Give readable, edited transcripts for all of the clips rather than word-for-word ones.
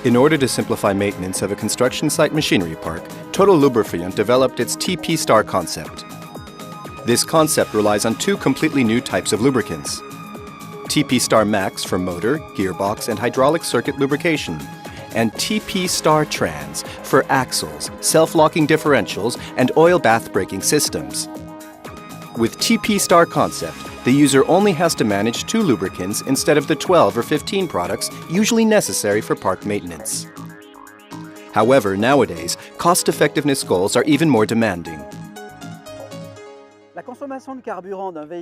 In order to simplify maintenance of a construction site machinery park, Total Lubrifiant developed its TPstar concept. This concept relies on two completely new types of lubricants. TPstar Max for motor, gearbox, and hydraulic circuit lubrication, and TPstar Trans for axles, self-locking differentials, and oil bath braking systems. With TPstar concept, the user only has to manage 2 lubricants instead of the 12 or 15 products usually necessary for park maintenance. However, nowadays, cost-effectiveness goals are even more demanding.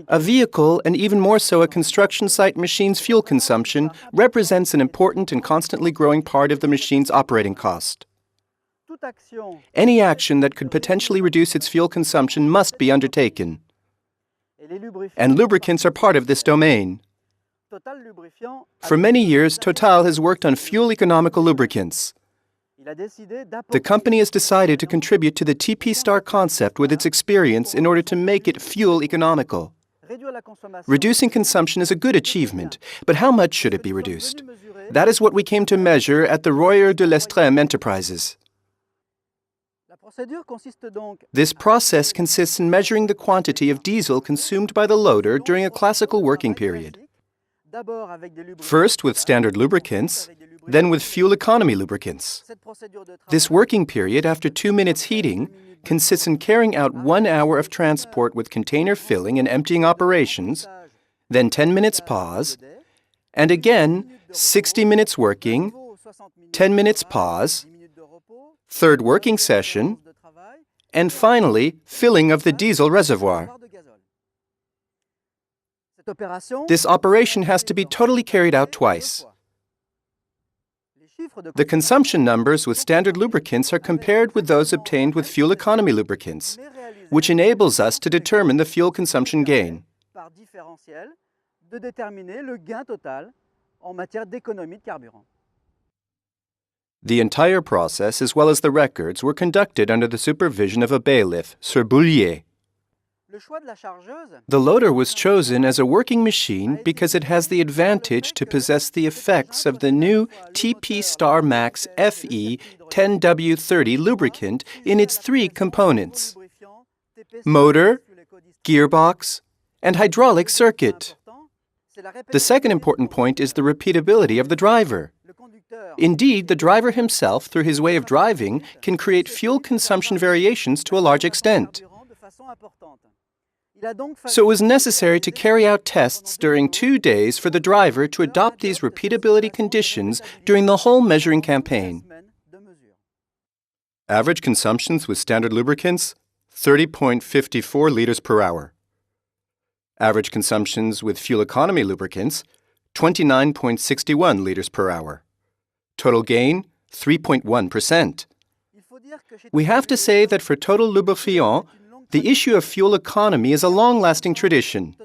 A vehicle, and even more so a construction site machine's fuel consumption, represents an important and constantly growing part of the machine's operating cost. Any action that could potentially reduce its fuel consumption must be undertaken. And lubricants are part of this domain. For many years, Total has worked on fuel-economical lubricants. The company has decided to contribute to the TPstar concept with its experience in order to make it fuel-economical. Reducing consumption is a good achievement, but how much should it be reduced? That is what we came to measure at the Royer de l'Estrême Enterprises. This process consists in measuring the quantity of diesel consumed by the loader during a classical working period. First with standard lubricants, then with fuel economy lubricants. This working period, after 2 minutes heating, consists in carrying out 1 hour of transport with container filling and emptying operations, then 10 minutes pause, and again 60 minutes working, 10 minutes pause, third working session, and finally, filling of the diesel reservoir. This operation has to be totally carried out twice. The consumption numbers with standard lubricants are compared with those obtained with fuel economy lubricants, which enables us to determine the fuel consumption gain. The entire process, as well as the records, were conducted under the supervision of a bailiff, Sir Boulier. The loader was chosen as a working machine because it has the advantage to possess the effects of the new TPstar Max FE 10W30 lubricant in its 3 components: motor, gearbox, and hydraulic circuit. The second important point is the repeatability of the driver. Indeed, the driver himself, through his way of driving, can create fuel consumption variations to a large extent. So it was necessary to carry out tests during 2 days for the driver to adopt these repeatability conditions during the whole measuring campaign. Average consumptions with standard lubricants, 30.54 liters per hour. Average consumptions with fuel economy lubricants, 29.61 liters per hour. Total gain, 3.1%. We have to say that for Total Lubrifiant, the issue of fuel economy is a long-lasting tradition.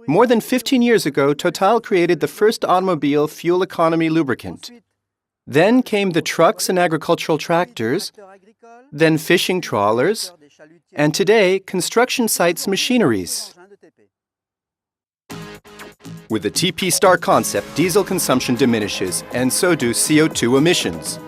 More than 15 years ago, Total created the first automobile fuel economy lubricant. Then came the trucks and agricultural tractors, then fishing trawlers, and today, construction sites machineries. With the TPstar concept, diesel consumption diminishes, and so do CO2 emissions.